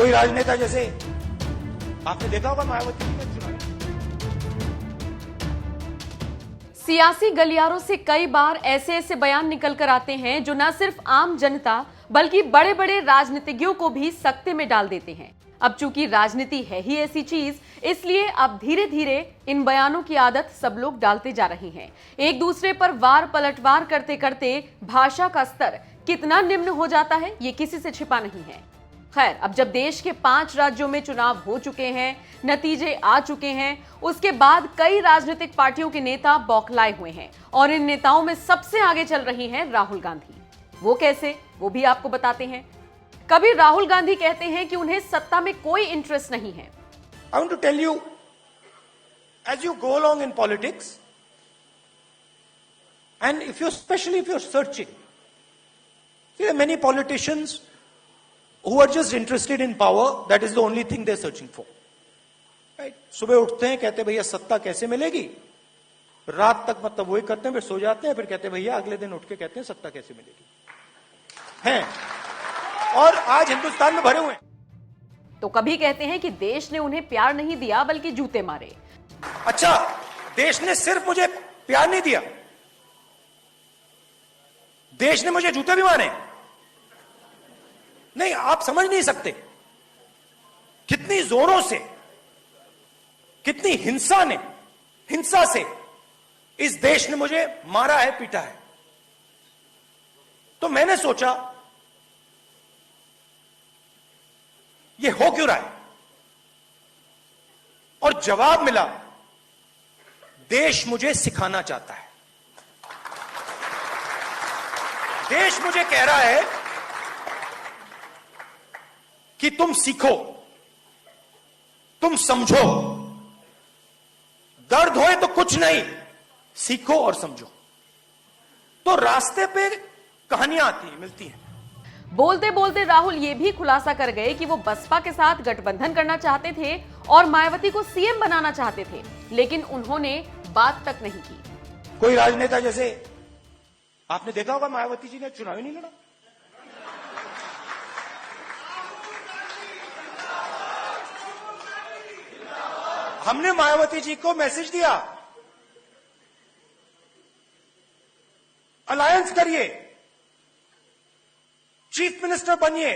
कोई राजनेता जैसे आपने देखा होगा मायावती जी का चुनाव। सियासी गलियारों से कई बार ऐसे ऐसे बयान निकल कर आते हैं जो न सिर्फ आम जनता बल्कि बड़े बड़े राजनीतिज्ञों को भी सकते में डाल देते हैं। अब चूंकि राजनीति है ही ऐसी चीज, इसलिए अब धीरे धीरे इन बयानों की आदत सब लोग डालते जा रहे हैं। एक दूसरे पर वार पलटवार करते करते भाषा का स्तर कितना निम्न हो जाता है, ये किसी से छिपा नहीं है। खैर, अब जब देश के 5 राज्यों में चुनाव हो चुके हैं, नतीजे आ चुके हैं, उसके बाद कई राजनीतिक पार्टियों के नेता बौखलाए हुए हैं और इन नेताओं में सबसे आगे चल रही हैं राहुल गांधी। वो कैसे, वो भी आपको बताते हैं। कभी राहुल गांधी कहते हैं कि उन्हें सत्ता में कोई इंटरेस्ट नहीं है। I want to tell you, as you go along in politics, and especially if you're searching, see, there are many politicians who are just interested in power. That is the only thing they're searching for. Right? सुबह उठते हैं, कहते हैं भैया सत्ता कैसे मिलेगी, रात तक मतलब वही करते हैं, फिर सो जाते हैं, फिर कहते हैं भैया अगले दिन उठ के कहते हैं सत्ता कैसे मिलेगी हैं। और आज हिंदुस्तान में भरे हुए हैं। तो कभी कहते हैं कि देश ने उन्हें प्यार नहीं दिया बल्कि जूते मारे। अच्छा, देश ने सिर्फ मुझे प्यार नहीं दिया, देश ने मुझे जूते भी मारे। नहीं, आप समझ नहीं सकते कितनी जोरों से, कितनी हिंसा से इस देश ने मुझे मारा है, पीटा है। तो मैंने सोचा ये हो क्यों रहा है, और जवाब मिला, देश मुझे सिखाना चाहता है। देश मुझे कह रहा है कि तुम सीखो, तुम समझो, दर्द होए तो कुछ नहीं, सीखो और समझो। तो रास्ते पे कहानियां आती हैं, मिलती हैं। बोलते बोलते राहुल ये भी खुलासा कर गए कि वो बसपा के साथ गठबंधन करना चाहते थे और मायावती को सीएम बनाना चाहते थे, लेकिन उन्होंने बात तक नहीं की। कोई राजनेता जैसे आपने देखा होगा मायावती जी ने चुनाव ही नहीं लड़ा। हमने मायावती जी को मैसेज दिया, अलायंस करिए, चीफ मिनिस्टर बनिए।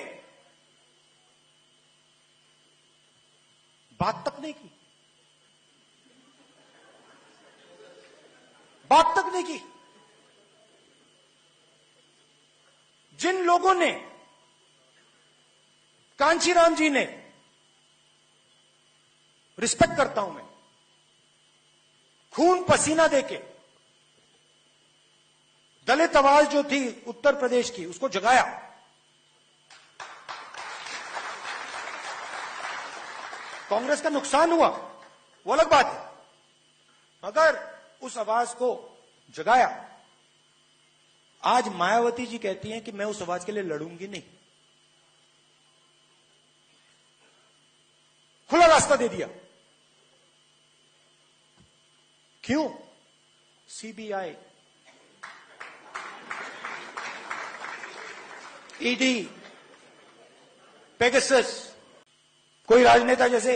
बात तक नहीं की, बात तक नहीं की। जिन लोगों ने, कांचीराम जी ने, रिस्पेक्ट करता हूं मैं, खून पसीना देके दलित आवाज जो थी उत्तर प्रदेश की, उसको जगाया। कांग्रेस का नुकसान हुआ, वो अलग बात है, मगर उस आवाज को जगाया। आज मायावती जी कहती हैं कि मैं उस आवाज के लिए लड़ूंगी नहीं, खुला रास्ता दे दिया। क्यों? CBI, ED, Pegasus. कोई राजनेता जैसे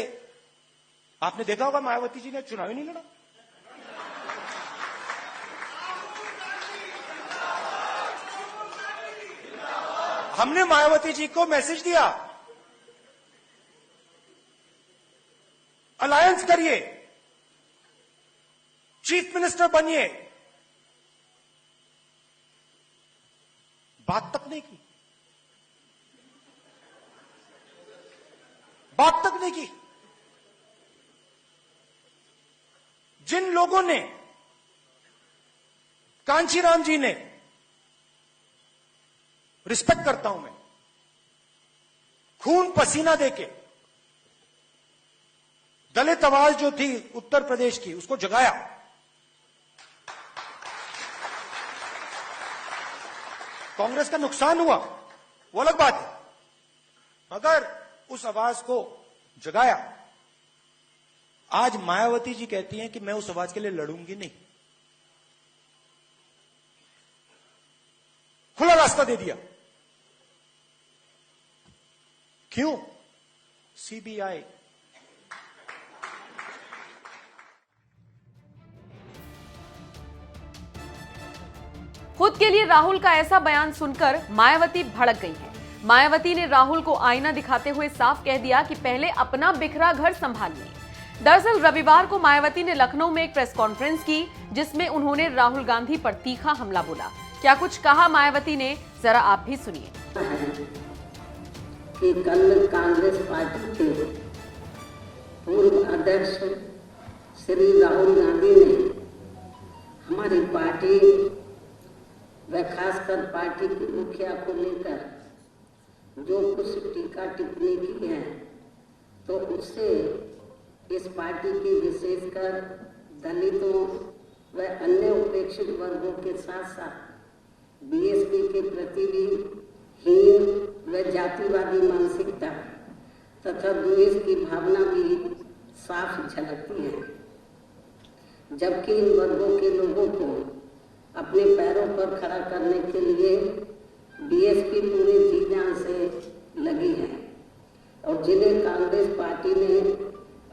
आपने देखा होगा मायावती जी ने चुनाव ही नहीं लड़ा। हमने मायावती जी को मैसेज दिया, अलायंस करिए, चीफ मिनिस्टर बनिए। बात तक नहीं की, बात तक नहीं की। जिन लोगों ने, कांचीराम जी ने, रिस्पेक्ट करता हूं मैं, खून पसीना देके दलित आवाज जो थी उत्तर प्रदेश की, उसको जगाया। कांग्रेस का नुकसान हुआ, वो अलग बात है, मगर उस आवाज को जगाया। आज मायावती जी कहती हैं कि मैं उस आवाज के लिए लड़ूंगी नहीं, खुला रास्ता दे दिया। क्यों? CBI. खुद के लिए राहुल का ऐसा बयान सुनकर मायावती भड़क गई है। मायावती ने राहुल को आईना दिखाते हुए साफ कह दिया कि पहले अपना बिखरा घर संभालिए। दरअसल रविवार को मायावती ने लखनऊ में एक प्रेस कॉन्फ्रेंस की, जिसमें उन्होंने राहुल गांधी पर तीखा हमला बोला। क्या कुछ कहा मायावती ने, जरा आप भी सुनिए। कि कल कांग्रेस पार्टी के पूर्व अध्यक्ष श्री राहुल गांधी ने हमारी पार्टी व खासकर पार्टी की मुखिया को लेकर जो कुछ टीका टिप्पणी की है, तो उससे इस पार्टी की विशेषकर दलितों व अन्य उपेक्षित वर्गों के साथ साथ बीएसपी के प्रति भी हीन व जातिवादी मानसिकता तथा द्वेष की भावना भी साफ झलकती है। जबकि इन वर्गों के लोगों को अपने पैरों पर खड़ा करने के लिए बीएसपी पूरे जी जान से लगी है और जिन्हें कांग्रेस पार्टी ने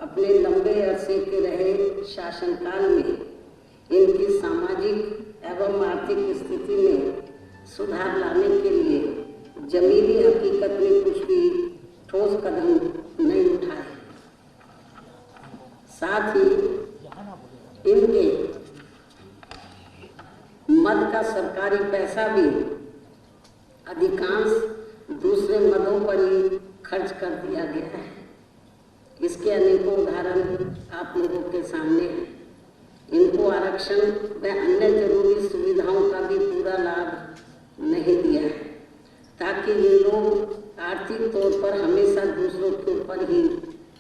अपने लंबे अरसे के रहे शासनकाल में इनकी सामाजिक एवं आर्थिक स्थिति में सुधार लाने के लिए जमीनी हकीकत में कुछ भी ठोस कदम नहीं उठाए। साथ ही इनके मद का सरकारी पैसा भी अधिकांश दूसरे मदों पर ही खर्च कर दिया गया है। इसके अनेकों उदाहरण आप लोगों के सामने हैं। इनको आरक्षण व अन्य जरूरी सुविधाओं का भी पूरा लाभ नहीं दिया है, ताकि ये लोग आर्थिक तौर पर हमेशा दूसरों के ऊपर ही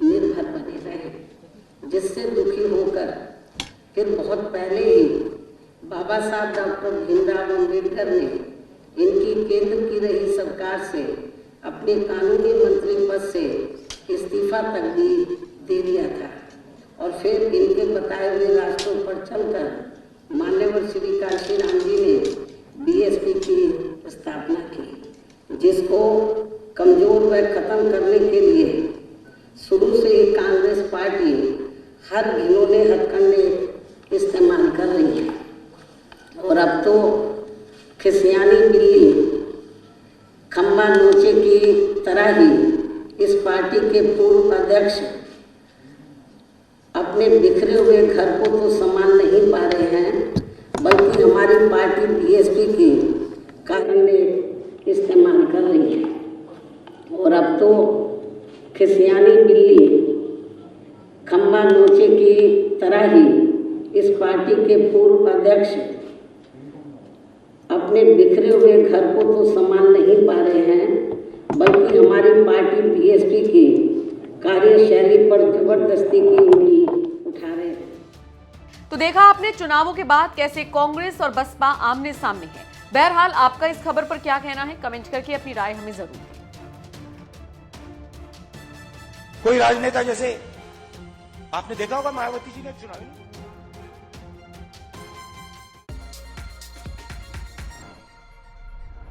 निर्भर बने रहें, जिससे दुखी होकर फिर बहुत पहले ही बाबा साहब डॉक्टर भीमराव अम्बेडकर ने इनकी केंद्र की रही सरकार से अपने कानूनी मंत्री पद से इस्तीफा तक भी दे दिया था और फिर इनके बताए हुए रास्तों पर चलकर मान्यवर श्री काशीराम जी ने बीएसपी की स्थापना की, जिसको कमजोर व खत्म करने के लिए शुरू से ही कांग्रेस पार्टी हर घिनौने हथकंडे इस्तेमाल कर रही है। और अब तो खिसियानी बिल्ली खम्बा नोचे की तरह ही इस पार्टी के पूर्व अध्यक्ष अपने बिखरे हुए घर को तो संभाल नहीं पा रहे हैं, बल्कि हमारी पार्टी बीएसपी की कारणे इस्तेमाल कर रही है। और अब तो खिसियानी बिल्ली खम्बा नोचे की तरह ही इस पार्टी के पूर्व अध्यक्ष अपने बिखरे हुए घर को तो संभाल नहीं पा रहे हैं, बल्कि हमारी पार्टी बीएसपी की कार्यशैली पर जबरदस्ती की उंगली उठा रहे हैं। तो देखा आपने चुनावों के बाद कैसे कांग्रेस और बसपा आमने सामने है। बहरहाल आपका इस खबर पर क्या कहना है, कमेंट करके अपनी राय हमें जरूर दें। कोई राजनेता जैसे आपने देखा होगा मायावती जी ने चुनावी